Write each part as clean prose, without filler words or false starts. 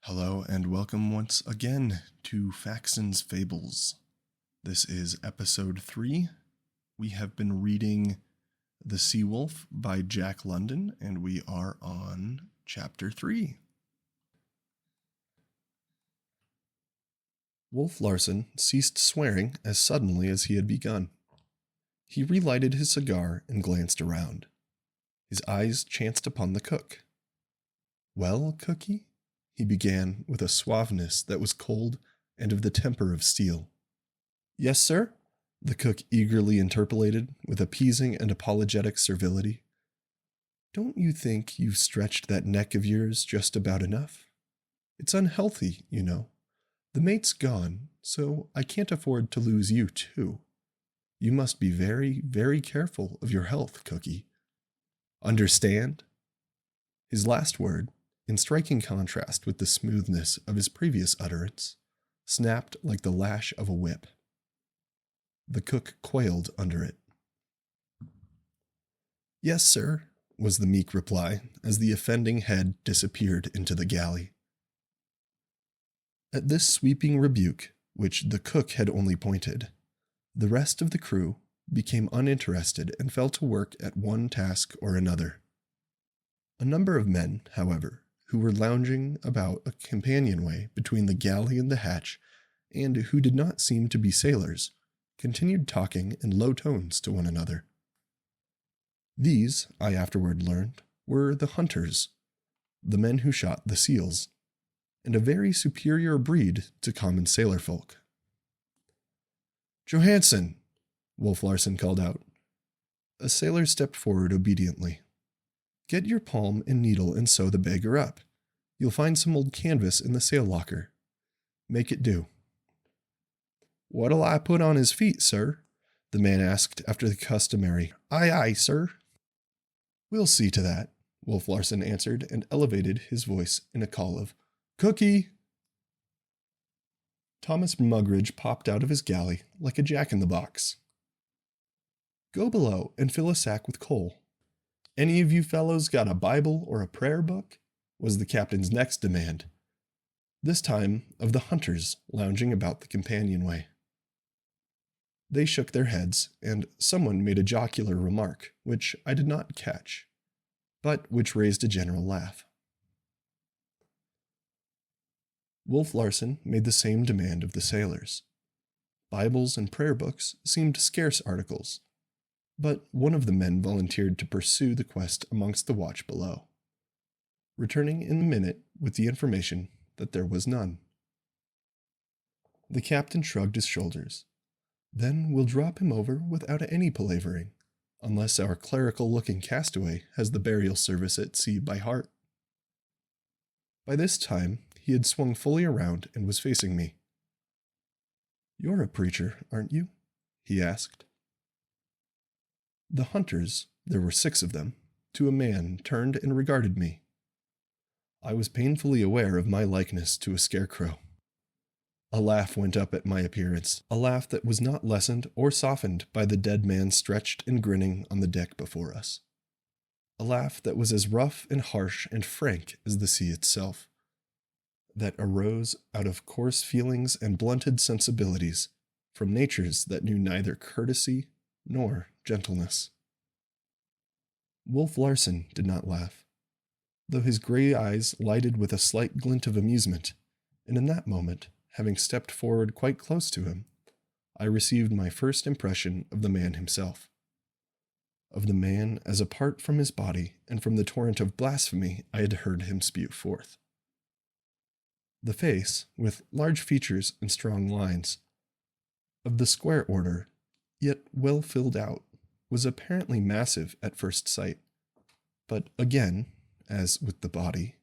Hello and welcome once again to Faxon's Fables. This is episode 3. We have been reading The Sea Wolf by Jack London, and we are on chapter 3. Wolf Larsen ceased swearing as suddenly as he had begun. He relighted his cigar and glanced around. His eyes chanced upon the cook. "Well, Cookie?" he began with a suaveness that was cold and of the temper of steel. "Yes, sir," the cook eagerly interpolated with appeasing and apologetic servility. "Don't you think you've stretched that neck of yours just about enough? It's unhealthy, you know. The mate's gone, so I can't afford to lose you, too. You must be very, very careful of your health, Cookie. Understand?" His last word, in striking contrast with the smoothness of his previous utterance, snapped like the lash of a whip. The cook quailed under it. "Yes, sir," was the meek reply, as the offending head disappeared into the galley. At this sweeping rebuke, which the cook had only pointed, the rest of the crew became uninterested and fell to work at one task or another. A number of men, however, who were lounging about a companionway between the galley and the hatch, and who did not seem to be sailors, continued talking in low tones to one another. These, I afterward learned, were the hunters, the men who shot the seals, and a very superior breed to common sailor folk. "Johansen!" Wolf Larsen called out. A sailor stepped forward obediently. "Get your palm and needle and sew the beggar up. You'll find some old canvas in the sail locker. Make it do." "What'll I put on his feet, sir?" the man asked after the customary, "Aye, aye, sir." "We'll see to that," Wolf Larsen answered and elevated his voice in a call of, "Cookie!" Thomas Mugridge popped out of his galley like a jack-in-the-box. "Go below and fill a sack with coal. Any of you fellows got a Bible or a prayer book?" was the captain's next demand, this time of the hunters lounging about the companionway. They shook their heads, and someone made a jocular remark, which I did not catch, but which raised a general laugh. Wolf Larsen made the same demand of the sailors. Bibles and prayer books seemed scarce articles, but one of the men volunteered to pursue the quest amongst the watch below, returning in a minute with the information that there was none. The captain shrugged his shoulders. "Then we'll drop him over without any palavering, unless our clerical-looking castaway has the burial service at sea by heart." By this time, he had swung fully around and was facing me. "You're a preacher, aren't you?" he asked. The hunters, there were 6 of them, to a man turned and regarded me. I was painfully aware of my likeness to a scarecrow. A laugh went up at my appearance, a laugh that was not lessened or softened by the dead man stretched and grinning on the deck before us. A laugh that was as rough and harsh and frank as the sea itself, that arose out of coarse feelings and blunted sensibilities from natures that knew neither courtesy nor gentleness. Wolf Larsen did not laugh, though his gray eyes lighted with a slight glint of amusement, and in that moment, having stepped forward quite close to him, I received my first impression of the man himself, of the man as apart from his body and from the torrent of blasphemy I had heard him spew forth. The face, with large features and strong lines, of the square order, yet well filled out, was apparently massive at first sight, but again, as with the body,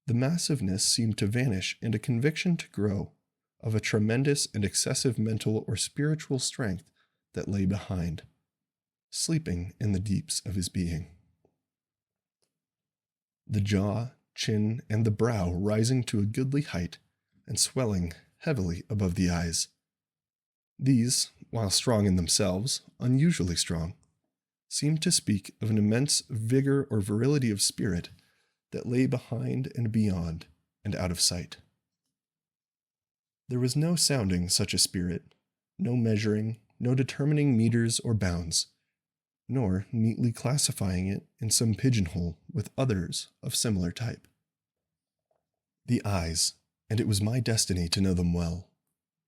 the massiveness seemed to vanish and a conviction to grow of a tremendous and excessive mental or spiritual strength that lay behind, sleeping in the deeps of his being. The jaw, chin, and the brow rising to a goodly height and swelling heavily above the eyes. These, while strong in themselves, unusually strong, seemed to speak of an immense vigor or virility of spirit that lay behind and beyond, and out of sight. There was no sounding such a spirit, no measuring, no determining meters or bounds, nor neatly classifying it in some pigeonhole with others of similar type. The eyes, and it was my destiny to know them well,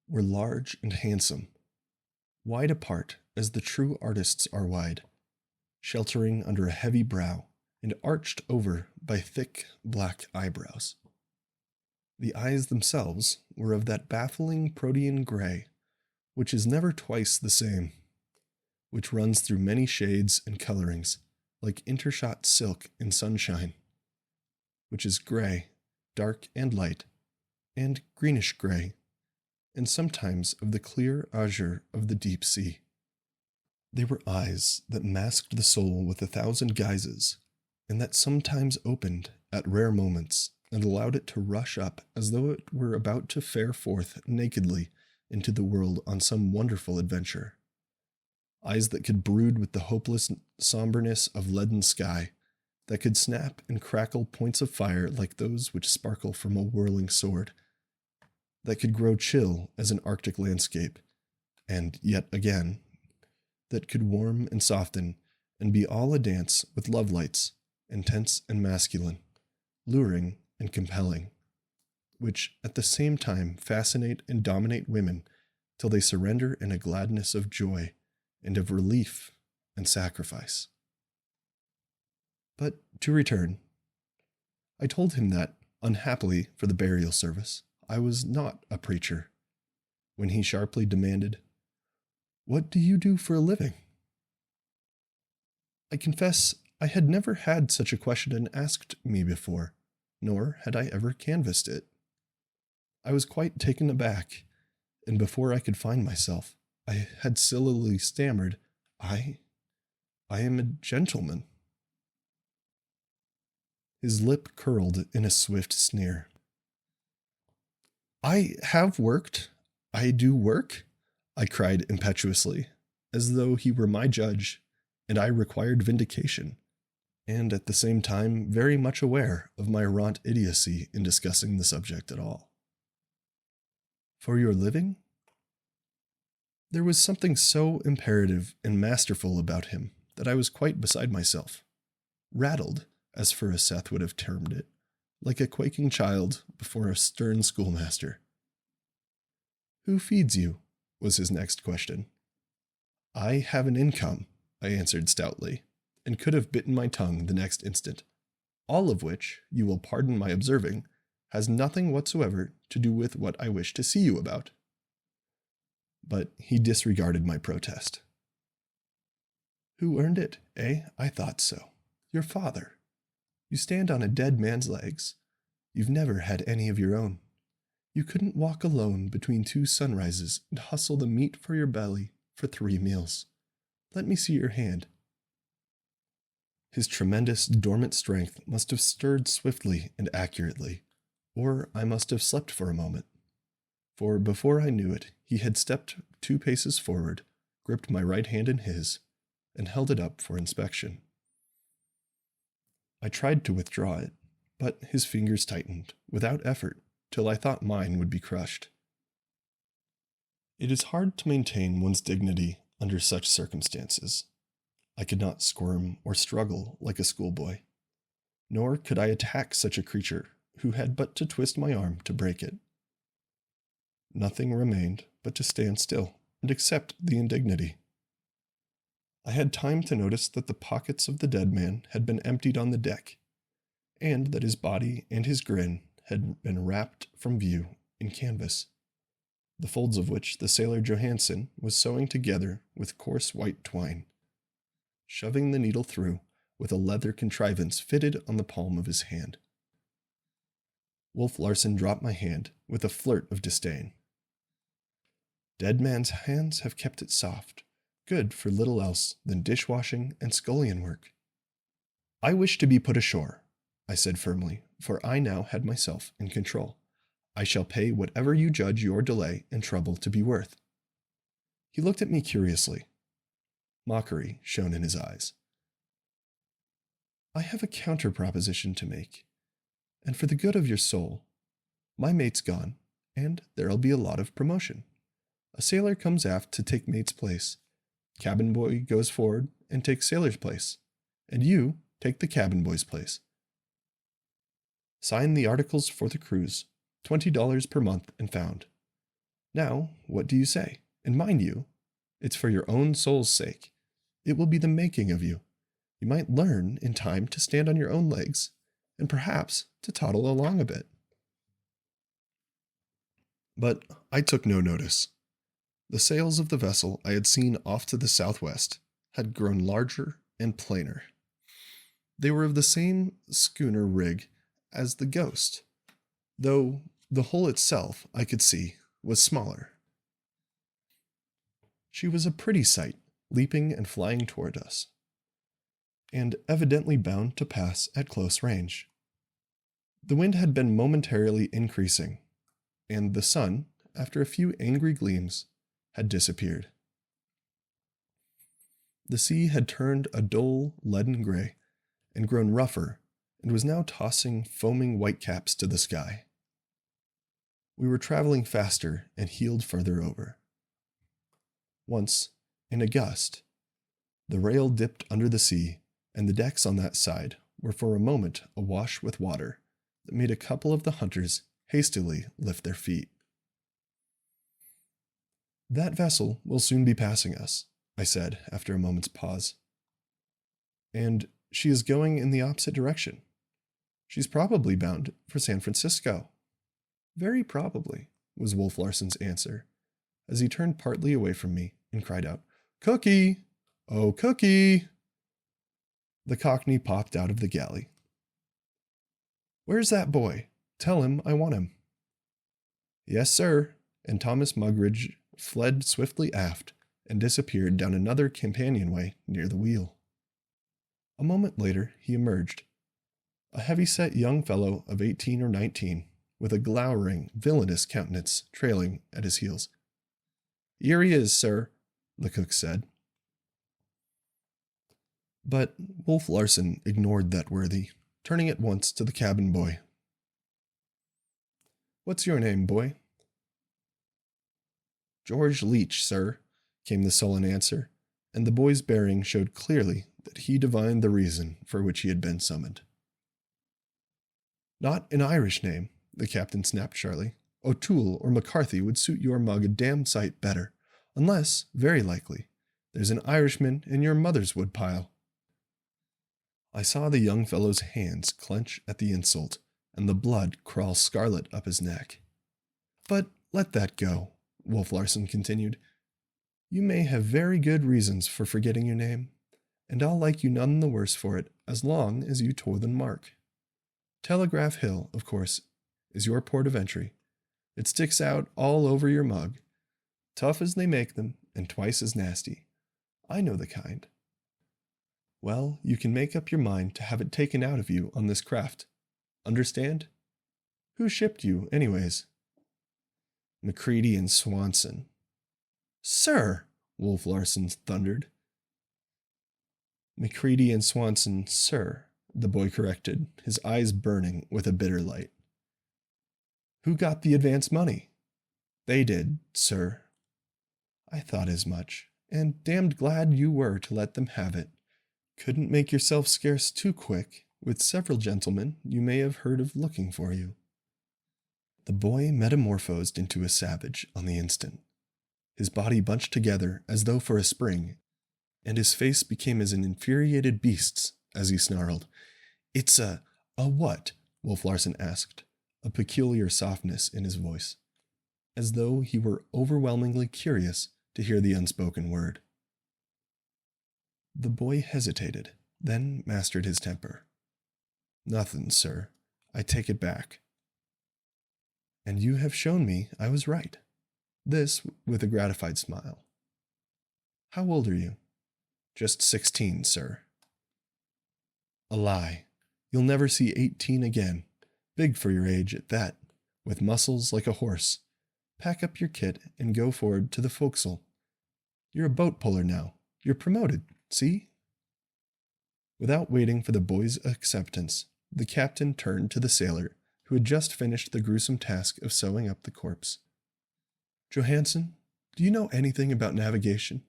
were large and handsome, wide apart as the true artists are wide, sheltering under a heavy brow and arched over by thick black eyebrows. The eyes themselves were of that baffling protean gray, which is never twice the same, which runs through many shades and colorings, like intershot silk in sunshine, which is gray, dark and light, and greenish gray, and sometimes of the clear azure of the deep sea. They were eyes that masked the soul with 1,000 guises, and that sometimes opened at rare moments and allowed it to rush up as though it were about to fare forth nakedly into the world on some wonderful adventure. Eyes that could brood with the hopeless somberness of leaden sky, that could snap and crackle points of fire like those which sparkle from a whirling sword, that could grow chill as an Arctic landscape, and yet again, that could warm and soften and be all a dance with love lights, intense and masculine, luring and compelling, which at the same time fascinate and dominate women till they surrender in a gladness of joy and of relief and sacrifice. But to return, I told him that, unhappily for the burial service, I was not a preacher, when he sharply demanded, "What do you do for a living?" I confess I had never had such a question asked me before, nor had I ever canvassed it. I was quite taken aback, and before I could find myself, I had sillily stammered, I am a gentleman." His lip curled in a swift sneer. "I have worked. I do work," I cried impetuously, as though he were my judge, and I required vindication, and at the same time very much aware of my arrant idiocy in discussing the subject at all. "For your living?" There was something so imperative and masterful about him that I was quite beside myself, rattled, as Furuseth would have termed it, like a quaking child before a stern schoolmaster. "Who feeds you?" was his next question. "I have an income," I answered stoutly, and could have bitten my tongue the next instant, all of which, you will pardon my observing, has nothing whatsoever to do with what I wish to see you about. But he disregarded my protest. "Who earned it, eh? I thought so. Your father. You stand on a dead man's legs. You've never had any of your own. You couldn't walk alone between 2 sunrises and hustle the meat for your belly for 3 meals. Let me see your hand." His tremendous dormant strength must have stirred swiftly and accurately, or I must have slept for a moment. For before I knew it, he had stepped 2 paces forward, gripped my right hand in his, and held it up for inspection. I tried to withdraw it, but his fingers tightened, without effort, till I thought mine would be crushed. It is hard to maintain one's dignity under such circumstances. I could not squirm or struggle like a schoolboy, nor could I attack such a creature who had but to twist my arm to break it. Nothing remained but to stand still and accept the indignity. I had time to notice that the pockets of the dead man had been emptied on the deck, and that his body and his grin had been wrapped from view in canvas, the folds of which the sailor Johansen was sewing together with coarse white twine, shoving the needle through with a leather contrivance fitted on the palm of his hand. Wolf Larsen dropped my hand with a flirt of disdain. "Dead man's hands have kept it soft, good for little else than dishwashing and scullion work." "I wish to be put ashore," I said firmly, for I now had myself in control. "I shall pay whatever you judge your delay and trouble to be worth." He looked at me curiously. Mockery shone in his eyes. "I have a counter proposition to make, and for the good of your soul, My mate's gone, and there'll be a lot of promotion. A sailor comes aft to take mate's place. Cabin boy goes forward and takes sailor's place. And you take the cabin boy's place. Sign the articles for the cruise, $20 per month and found. Now, what do you say? And mind you, it's for your own soul's sake. It will be the making of you. You might learn in time to stand on your own legs, and perhaps to toddle along a bit. But I took no notice. The sails of the vessel I had seen off to the southwest had grown larger and plainer. They were of the same schooner rig as the Ghost, though the hull itself, I could see, was smaller. She was a pretty sight, leaping and flying toward us, and evidently bound to pass at close range. The wind had been momentarily increasing, and the sun, after a few angry gleams, had disappeared. The sea had turned a dull leaden gray and grown rougher, and was now tossing foaming whitecaps to the sky. We were traveling faster and heeled further over. Once, in a gust, the rail dipped under the sea, and the decks on that side were for a moment awash with water that made a couple of the hunters hastily lift their feet. "That vessel will soon be passing us," I said after a moment's pause. "And she is going in the opposite direction. She's probably bound for San Francisco." "Very probably," was Wolf Larsen's answer, as he turned partly away from me and cried out, "Cookie! Oh, Cookie!" The Cockney popped out of the galley. "Where's that boy? Tell him I want him." "Yes, sir," and Thomas Mugridge fled swiftly aft and disappeared down another companionway near the wheel. A moment later he emerged, a heavy-set young fellow of 18 or 19, with a glowering, villainous countenance trailing at his heels. "Here he is, sir," the cook said. But Wolf Larsen ignored that worthy, turning at once to the cabin boy. "What's your name, boy?" "George Leach, sir," came the sullen answer, and the boy's bearing showed clearly that he divined the reason for which he had been summoned. "Not an Irish name," the captain snapped sharply. "O'Toole or McCarthy would suit your mug a damned sight better, unless, very likely, there's an Irishman in your mother's woodpile." I saw the young fellow's hands clench at the insult, and the blood crawl scarlet up his neck. "But let that go," Wolf Larsen continued. "You may have very good reasons for forgetting your name, and I'll like you none the worse for it as long as you toe the mark. Telegraph Hill, of course, is your port of entry. It sticks out all over your mug. Tough as they make them, and twice as nasty. I know the kind. Well, you can make up your mind to have it taken out of you on this craft. Understand? Who shipped you, anyways?" "McCready and Swanson." "Sir!" Wolf Larsen thundered. "McCready and Swanson, sir," the boy corrected, his eyes burning with a bitter light. "Who got the advance money?" "They did, sir." "I thought as much, and damned glad you were to let them have it. Couldn't make yourself scarce too quick, with several gentlemen you may have heard of looking for you." The boy metamorphosed into a savage on the instant. His body bunched together as though for a spring, and his face became as an infuriated beast's as he snarled. "It's a what?" Wolf Larsen asked, a peculiar softness in his voice, as though he were overwhelmingly curious to hear the unspoken word. The boy hesitated, then mastered his temper. "Nothing, sir. I take it back." "And you have shown me I was right." This with a gratified smile. "How old are you?" "Just 16, sir." "A lie. You'll never see 18 again. Big for your age at that, with muscles like a horse. Pack up your kit and go forward to the forecastle. You're a boat puller now. You're promoted, see?" Without waiting for the boy's acceptance, the captain turned to the sailor, who had just finished the gruesome task of sewing up the corpse. "Johansen, do you know anything about navigation?"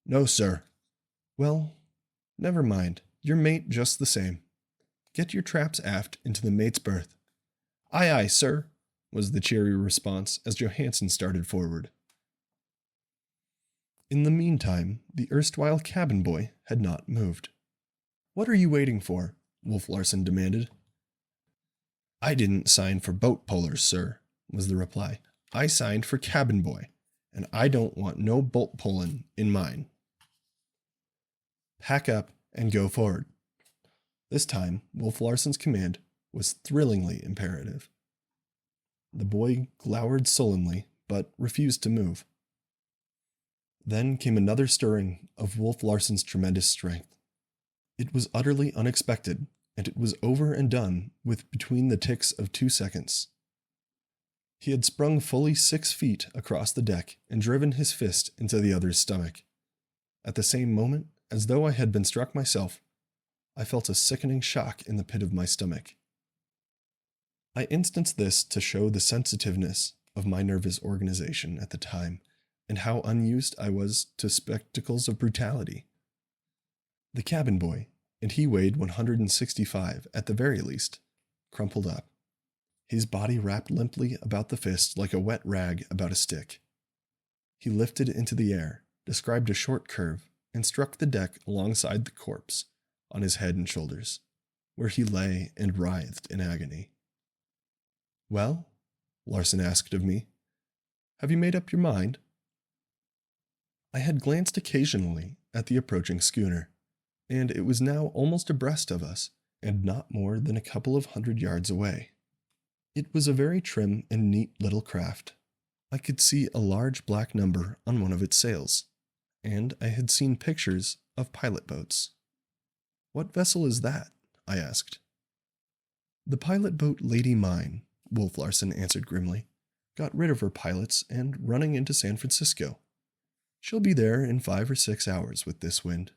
"No, sir." "Well, never mind. Your mate just the same. Get your traps aft into the mate's berth." "Aye, aye, sir," was the cheery response as Johansen started forward. In the meantime, the erstwhile cabin boy had not moved. "What are you waiting for?" Wolf Larsen demanded. "I didn't sign for boat pullers, sir," was the reply. "I signed for cabin boy, and I don't want no boat pulling in mine. Pack up and go forward." This time, Wolf Larsen's command was thrillingly imperative. The boy glowered sullenly, but refused to move. Then came another stirring of Wolf Larsen's tremendous strength. It was utterly unexpected, and it was over and done with between the ticks of 2 seconds. He had sprung fully 6 feet across the deck and driven his fist into the other's stomach. At the same moment, as though I had been struck myself, I felt a sickening shock in the pit of my stomach. I instance this to show the sensitiveness of my nervous organization at the time, and how unused I was to spectacles of brutality. The cabin boy, and he weighed 165 at the very least, crumpled up, his body wrapped limply about the fist like a wet rag about a stick. He lifted into the air, described a short curve, and struck the deck alongside the corpse, on his head and shoulders, where he lay and writhed in agony. "Well?" Larsen asked of me. "Have you made up your mind?" I had glanced occasionally at the approaching schooner, and it was now almost abreast of us, and not more than a couple of 100 yards away. It was a very trim and neat little craft. I could see a large black number on one of its sails, and I had seen pictures of pilot boats. "What vessel is that?" I asked. "The pilot boat Lady Mine," Wolf Larsen answered grimly. "Got rid of her pilots and running into San Francisco. She'll be there in 5 or 6 hours with this wind."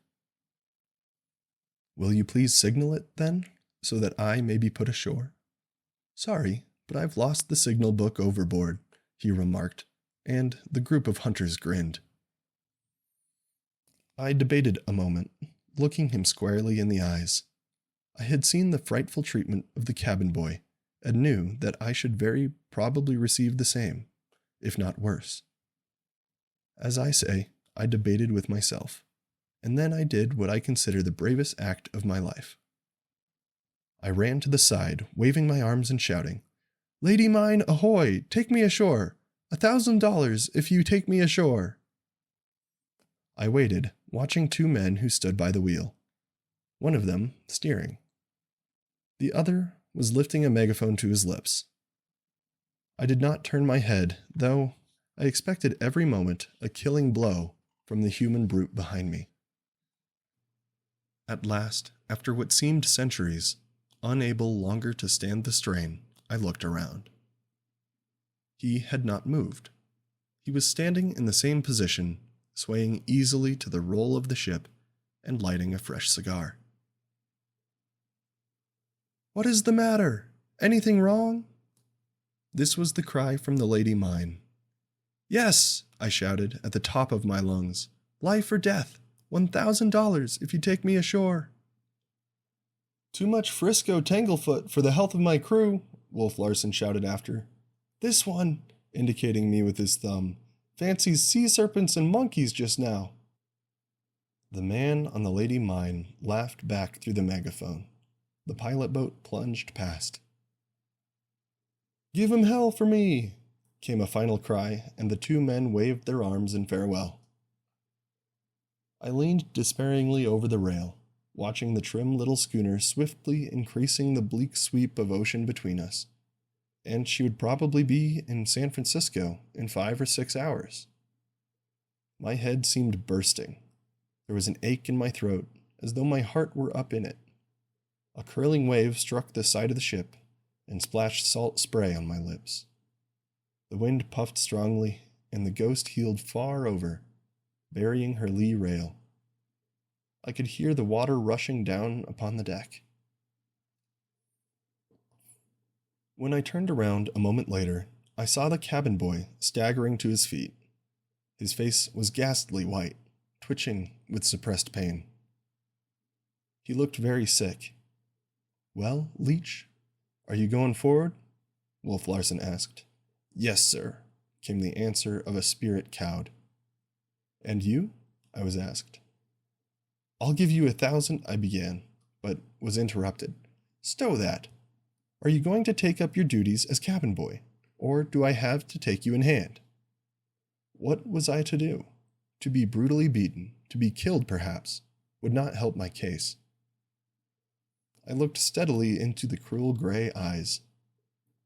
"Will you please signal it, then, so that I may be put ashore?" "Sorry, but I've lost the signal book overboard," he remarked, and the group of hunters grinned. I debated a moment, looking him squarely in the eyes. I had seen the frightful treatment of the cabin boy, and knew that I should very probably receive the same, if not worse. As I say, I debated with myself, and then I did what I consider the bravest act of my life. I ran to the side, waving my arms and shouting, "Lady Mine, ahoy! Take me ashore! $1,000 if you take me ashore!" I waited, watching 2 men who stood by the wheel, one of them steering. The other was lifting a megaphone to his lips. I did not turn my head, though I expected every moment a killing blow from the human brute behind me. At last, after what seemed centuries, unable longer to stand the strain, I looked around. He had not moved. He was standing in the same position, swaying easily to the roll of the ship and lighting a fresh cigar. "What is the matter? Anything wrong?" This was the cry from the Lady Mine. "Yes," I shouted at the top of my lungs. "Life or death. $1,000 if you take me ashore." "Too much Frisco Tanglefoot for the health of my crew," Wolf Larsen shouted after. "This one," indicating me with his thumb, "fancies sea serpents and monkeys just now." The man on the Lady Mine laughed back through the megaphone. The pilot boat plunged past. "Give him hell for me," came a final cry, and the 2 men waved their arms in farewell. I leaned despairingly over the rail, watching the trim little schooner swiftly increasing the bleak sweep of ocean between us, and she would probably be in San Francisco in 5 or 6 hours. My head seemed bursting. There was an ache in my throat, as though my heart were up in it. A curling wave struck the side of the ship and splashed salt spray on my lips. The wind puffed strongly, and the Ghost heeled far over, burying her lee rail. I could hear the water rushing down upon the deck. When I turned around a moment later, I saw the cabin boy staggering to his feet. His face was ghastly white, twitching with suppressed pain. He looked very sick. "Well, Leech, are you going forward?" Wolf Larsen asked. "Yes, sir," came the answer of a spirit cowed. "And you?" I was asked. "I'll give you 1,000, I began, but was interrupted. "Stow that! Are you going to take up your duties as cabin boy, or do I have to take you in hand?" What was I to do? To be brutally beaten, to be killed perhaps, would not help my case. I looked steadily into the cruel gray eyes.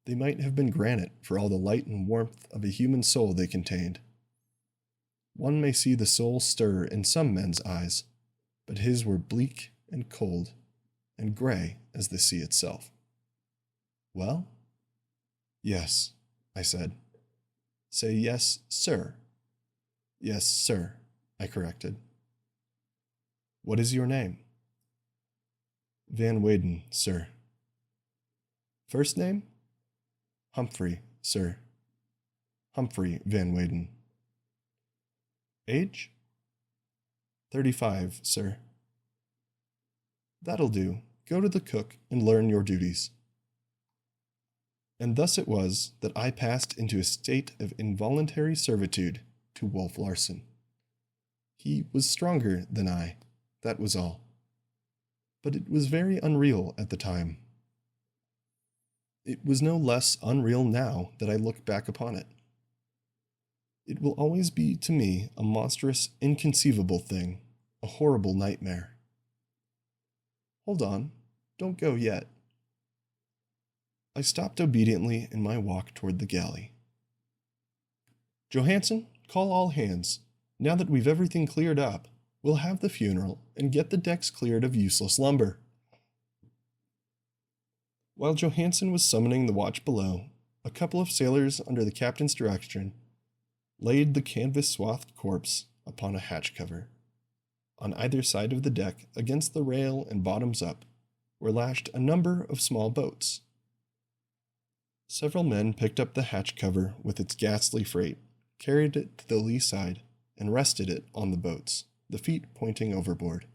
They might have been granite for all the light and warmth of a human soul they contained. One may see the soul stir in some men's eyes, but his were bleak and cold, and gray as the sea itself. "Well?" "Yes," I said. "Say yes, sir." "Yes, sir," I corrected. "What is your name?" "Van Weyden, sir." "First name?" "Humphrey, sir. Humphrey Van Weyden." "Age?" 35, sir." "That'll do. Go to the cook and learn your duties." And thus it was that I passed into a state of involuntary servitude to Wolf Larsen. He was stronger than I, that was all. But it was very unreal at the time. It was no less unreal now that I look back upon it. It will always be to me a monstrous, inconceivable thing, a horrible nightmare. Hold on, don't go yet. I stopped obediently in my walk toward the galley. "Johansen, call all hands. Now that we've everything cleared up, we'll have the funeral and get the decks cleared of useless lumber." While Johansen was summoning the watch below, a couple of sailors under the captain's direction laid the canvas-swathed corpse upon a hatch cover. On either side of the deck, against the rail and bottoms up, were lashed a number of small boats. Several men picked up the hatch cover with its ghastly freight, carried it to the lee side, and rested it on the boats, the feet pointing overboard.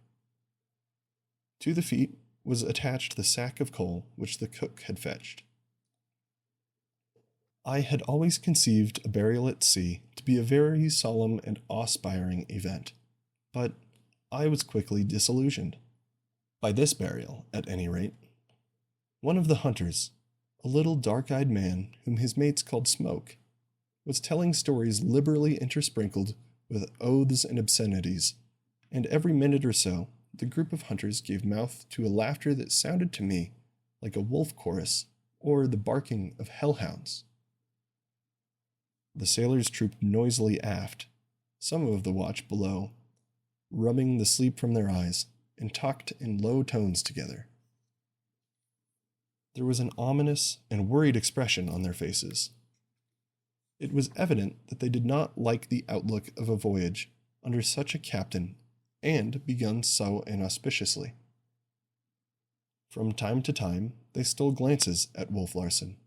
To the feet was attached the sack of coal which the cook had fetched. I had always conceived a burial at sea to be a very solemn and awe-inspiring event, but I was quickly disillusioned. By this burial, at any rate. One of the hunters, a little dark-eyed man whom his mates called Smoke, was telling stories liberally intersprinkled with oaths and obscenities, and every minute or so the group of hunters gave mouth to a laughter that sounded to me like a wolf chorus or the barking of hellhounds. The sailors trooped noisily aft, some of the watch below, rubbing the sleep from their eyes, and talked in low tones together. There was an ominous and worried expression on their faces. It was evident that they did not like the outlook of a voyage under such a captain and begun so inauspiciously. From time to time, they stole glances at Wolf Larsen,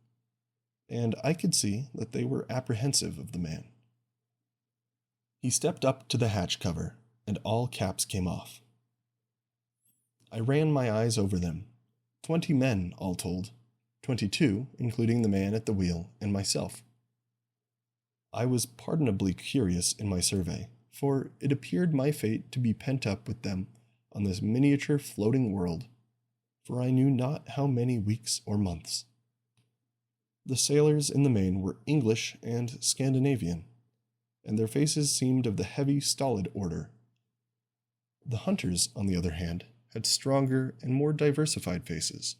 and I could see that they were apprehensive of the man. He stepped up to the hatch cover, and all caps came off. I ran my eyes over them. 20 men, all told. 22, including the man at the wheel and myself. I was pardonably curious in my survey, for it appeared my fate to be pent up with them on this miniature floating world, for I knew not how many weeks or months. The sailors in the main were English and Scandinavian, and their faces seemed of the heavy, stolid order. The hunters, on the other hand, had stronger and more diversified faces,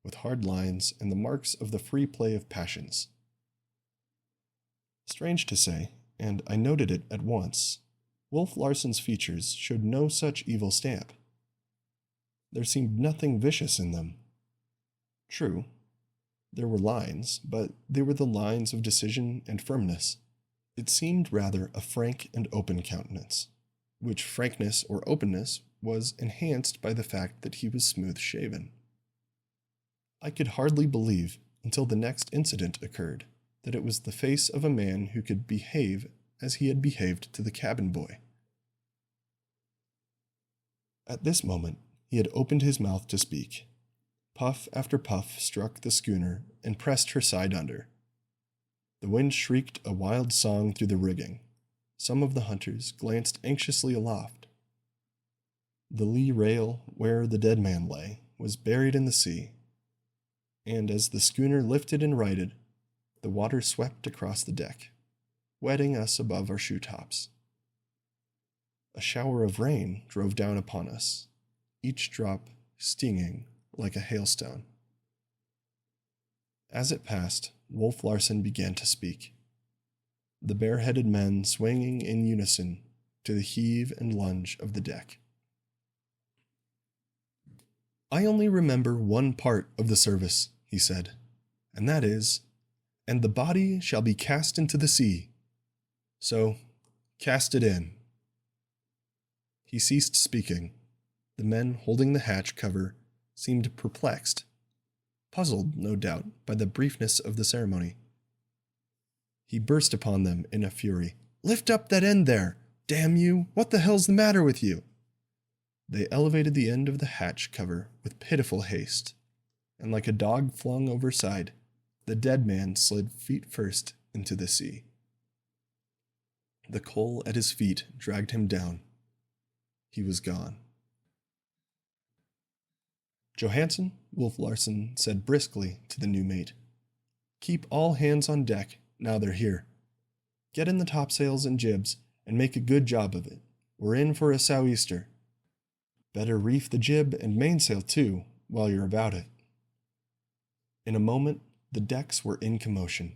with hard lines and the marks of the free play of passions. Strange to say, and I noted it at once, Wolf Larsen's features showed no such evil stamp. There seemed nothing vicious in them. True, there were lines, but they were the lines of decision and firmness. It seemed rather a frank and open countenance, which frankness or openness was enhanced by the fact that he was smooth-shaven. I could hardly believe, until the next incident occurred that it was the face of a man who could behave as he had behaved to the cabin boy. At this moment, he had opened his mouth to speak. Puff after puff struck the schooner and pressed her side under. The wind shrieked a wild song through the rigging. Some of the hunters glanced anxiously aloft. The lee rail, where the dead man lay, was buried in the sea, and as the schooner lifted and righted, the water swept across the deck, wetting us above our shoe tops. A shower of rain drove down upon us, each drop stinging like a hailstone. As it passed, Wolf Larsen began to speak, the bareheaded men swinging in unison to the heave and lunge of the deck. "I only remember one part of the service," he said, "and that is, 'And the body shall be cast into the sea.' So, cast it in." He ceased speaking. The men holding the hatch cover seemed perplexed, puzzled, no doubt, by the briefness of the ceremony. He burst upon them in a fury. "Lift up that end there! Damn you! What the hell's the matter with you?" They elevated the end of the hatch cover with pitiful haste, and like a dog flung overside, the dead man slid feet first into the sea. The coal at his feet dragged him down. He was gone. "Johansen," Wolf Larsen said briskly to the new mate, "keep all hands on deck now they're here. Get in the topsails and jibs and make a good job of it. We're in for a sou'easter. Better reef the jib and mainsail too, while you're about it." In a moment, the decks were in commotion.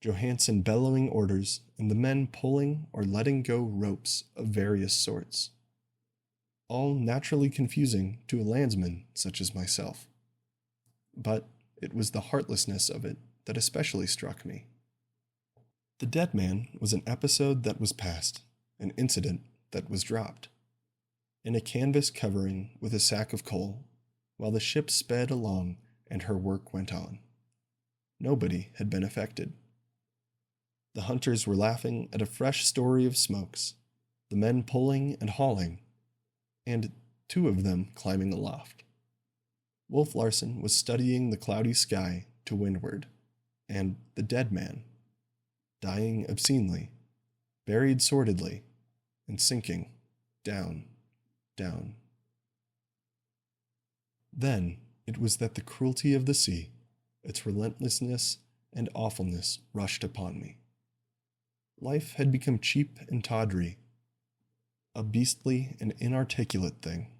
Johansen bellowing orders, and the men pulling or letting go ropes of various sorts, all naturally confusing to a landsman such as myself. But it was the heartlessness of it that especially struck me. The dead man was an episode that was past, an incident that was dropped. In a canvas covering with a sack of coal, while the ship sped along and her work went on. Nobody had been affected. The hunters were laughing at a fresh story of smokes, the men pulling and hauling, and 2 of them climbing aloft. Wolf Larsen was studying the cloudy sky to windward, and the dead man, dying obscenely, buried sordidly, and sinking down, down. Then it was that the cruelty of the sea, its relentlessness and awfulness rushed upon me. Life had become cheap and tawdry, a beastly and inarticulate thing,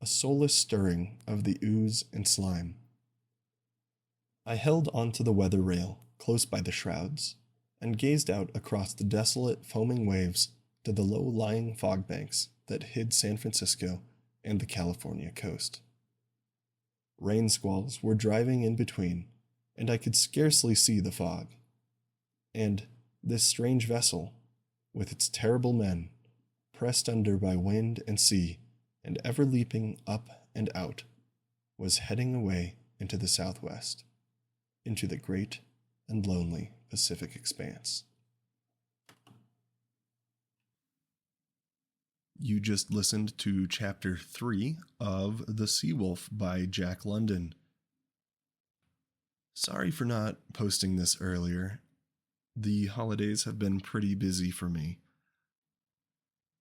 a soulless stirring of the ooze and slime. I held onto the weather rail close by the shrouds and gazed out across the desolate foaming waves to the low-lying fog banks that hid San Francisco and the California coast. Rain squalls were driving in between, and I could scarcely see the fog. And this strange vessel, with its terrible men, pressed under by wind and sea, and ever leaping up and out, was heading away into the southwest, into the great and lonely Pacific expanse. You just listened to Chapter 3 of The Sea Wolf by Jack London. Sorry for not posting this earlier. The holidays have been pretty busy for me.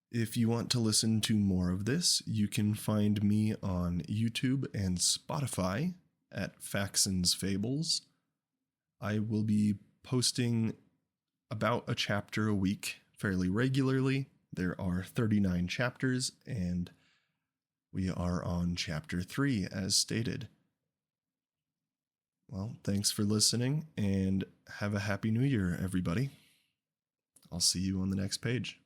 If you want to listen to more of this, you can find me on YouTube and Spotify at Faxon's Fables. I will be posting about a chapter a week fairly regularly. There are 39 chapters, and we are on Chapter 3, as stated. Well, thanks for listening, and have a Happy New Year, everybody. I'll see you on the next page.